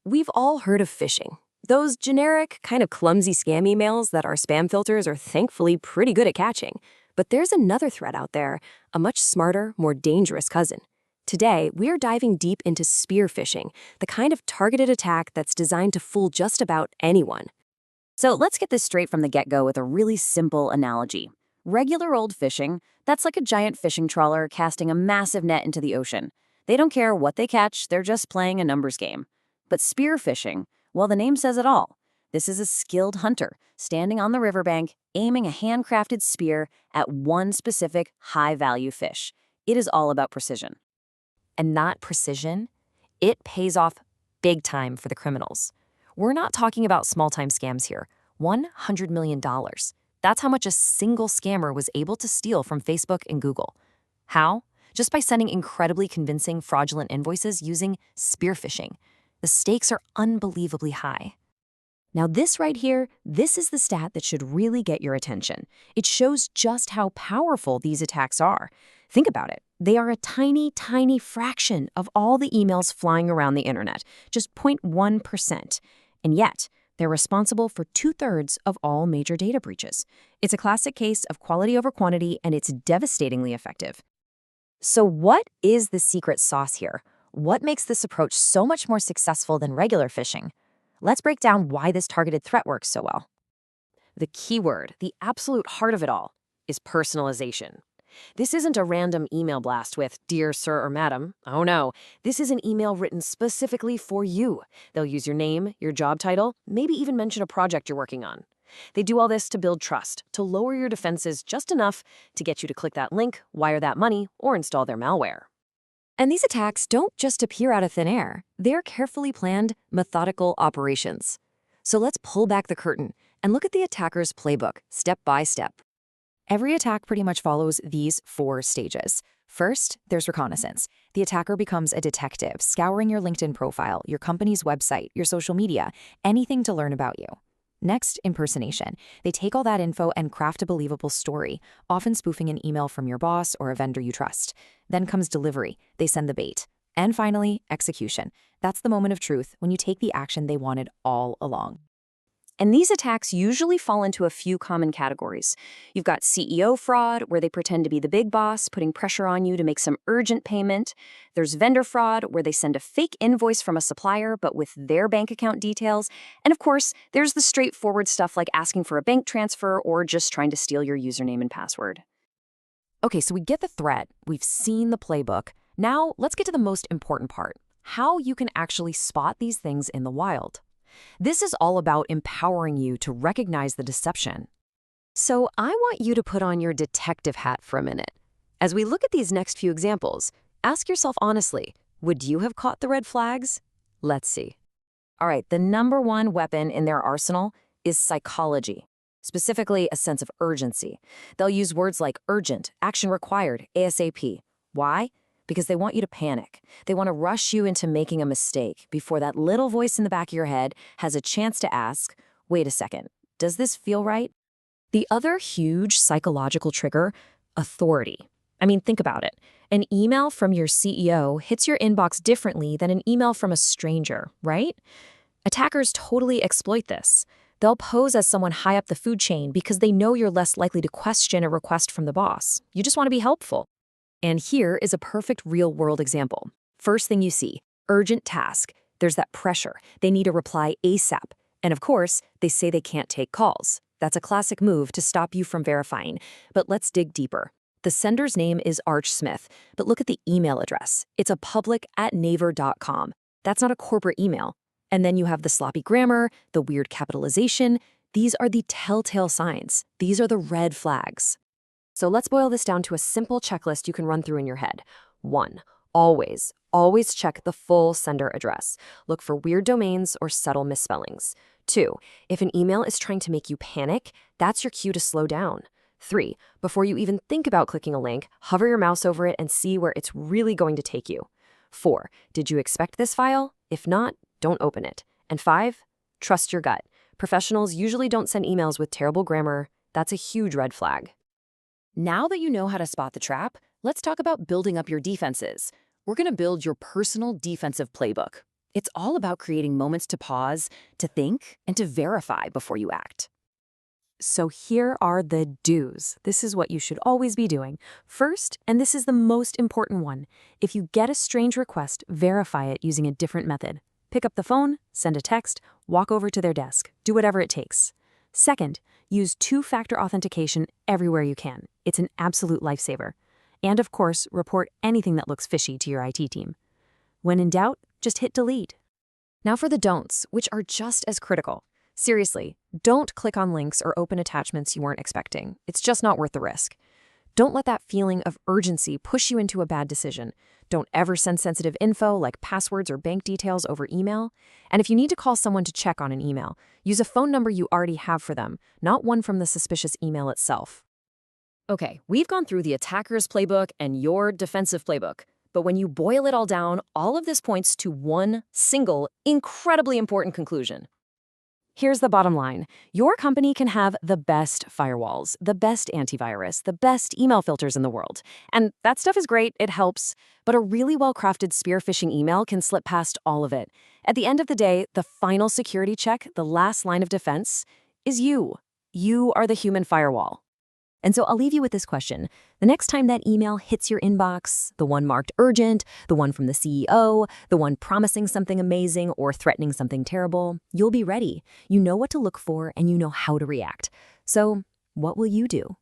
We've all heard of phishing. Those generic, kind of clumsy scam emails that our spam filters are thankfully pretty good at catching. But there's another threat out there, a much smarter, more dangerous cousin. Today, we're diving deep into spear phishing, the kind of targeted attack that's designed to fool just about anyone. So let's get this straight from the get-go with a really simple analogy. Regular old fishing, that's like a giant fishing trawler casting a massive net into the ocean. They don't care what they catch, they're just playing a numbers game. But spear fishing, well, the name says it all. This is a skilled hunter, standing on the riverbank, aiming a handcrafted spear at one specific high-value fish. It is all about precision. And not precision, it pays off big time for the criminals. We're not talking about small-time scams here. $100 million. That's how much a single scammer was able to steal from Facebook and Google. How? Just by sending incredibly convincing fraudulent invoices using spear phishing. The stakes are unbelievably high. Now this right here, this is the stat that should really get your attention. It shows just how powerful these attacks are. Think about it. They are a tiny, tiny fraction of all the emails flying around the internet, just 0.1%. And yet, they're responsible for 2/3 of all major data breaches. It's a classic case of quality over quantity, and it's devastatingly effective. So what is the secret sauce here? What makes this approach so much more successful than regular phishing? Let's break down why this targeted threat works so well. The key word, the absolute heart of it all, is personalization. This isn't a random email blast with, "Dear Sir or Madam." Oh no, this is an email written specifically for you. They'll use your name, your job title, maybe even mention a project you're working on. They do all this to build trust, to lower your defenses just enough to get you to click that link, wire that money, or install their malware. And these attacks don't just appear out of thin air. They're carefully planned, methodical operations. So let's pull back the curtain and look at the attacker's playbook, step by step. Every attack pretty much follows these 4 stages. First, there's reconnaissance. The attacker becomes a detective, scouring your LinkedIn profile, your company's website, your social media, anything to learn about you. Next, impersonation. They take all that info and craft a believable story, often spoofing an email from your boss or a vendor you trust. Then comes delivery. They send the bait. And finally, execution. That's the moment of truth when you take the action they wanted all along. And these attacks usually fall into a few common categories. You've got CEO fraud, where they pretend to be the big boss, putting pressure on you to make some urgent payment. There's vendor fraud, where they send a fake invoice from a supplier, but with their bank account details. And of course, there's the straightforward stuff like asking for a bank transfer or just trying to steal your username and password. Okay, so we get the threat, we've seen the playbook. Now, let's get to the most important part, how you can actually spot these things in the wild. This is all about empowering you to recognize the deception. So I want you to put on your detective hat for a minute. As we look at these next few examples, ask yourself honestly, would you have caught the red flags? Let's see. All right, the number one weapon in their arsenal is psychology, specifically a sense of urgency. They'll use words like urgent, action required, ASAP. Why? Because they want you to panic. They want to rush you into making a mistake before that little voice in the back of your head has a chance to ask, wait a second, does this feel right? The other huge psychological trigger, authority. I mean, think about it. An email from your CEO hits your inbox differently than an email from a stranger, right? Attackers totally exploit this. They'll pose as someone high up the food chain because they know you're less likely to question a request from the boss. You just want to be helpful. And here is a perfect real-world example. First thing you see, urgent task. There's that pressure. They need a reply ASAP. And of course, they say they can't take calls. That's a classic move to stop you from verifying. But let's dig deeper. The sender's name is Arch Smith, but look at the email address. It's a public@naver.com. That's not a corporate email. And then you have the sloppy grammar, the weird capitalization. These are the telltale signs. These are the red flags. So let's boil this down to a simple checklist you can run through in your head. 1. Always check the full sender address. Look for weird domains or subtle misspellings. 2. If an email is trying to make you panic, that's your cue to slow down. 3. Before you even think about clicking a link, hover your mouse over it and see where it's really going to take you. 4. Did you expect this file? If not, don't open it. And 5. Trust your gut. Professionals usually don't send emails with terrible grammar. That's a huge red flag. Now that you know how to spot the trap, let's talk about building up your defenses. We're going to build your personal defensive playbook. It's all about creating moments to pause, to think, and to verify before you act. So here are the do's. This is what you should always be doing. First, and this is the most important one, if you get a strange request, verify it using a different method. Pick up the phone, send a text, walk over to their desk, do whatever it takes. Second, use two-factor authentication everywhere you can. It's an absolute lifesaver. And of course, report anything that looks fishy to your IT team. When in doubt, just hit delete. Now for the don'ts, which are just as critical. Seriously, don't click on links or open attachments you weren't expecting. It's just not worth the risk. Don't let that feeling of urgency push you into a bad decision. Don't ever send sensitive info like passwords or bank details over email. And if you need to call someone to check on an email, use a phone number you already have for them, not one from the suspicious email itself. Okay, we've gone through the attacker's playbook and your defensive playbook. But when you boil it all down, all of this points to one single, incredibly important conclusion. Here's the bottom line. Your company can have the best firewalls, the best antivirus, the best email filters in the world. And that stuff is great, it helps. But a really well-crafted spear phishing email can slip past all of it. At the end of the day, the final security check, the last line of defense, is you. You are the human firewall. And so I'll leave you with this question. The next time that email hits your inbox, the one marked urgent, the one from the CEO, the one promising something amazing or threatening something terrible, you'll be ready. You know what to look for and you know how to react. So what will you do?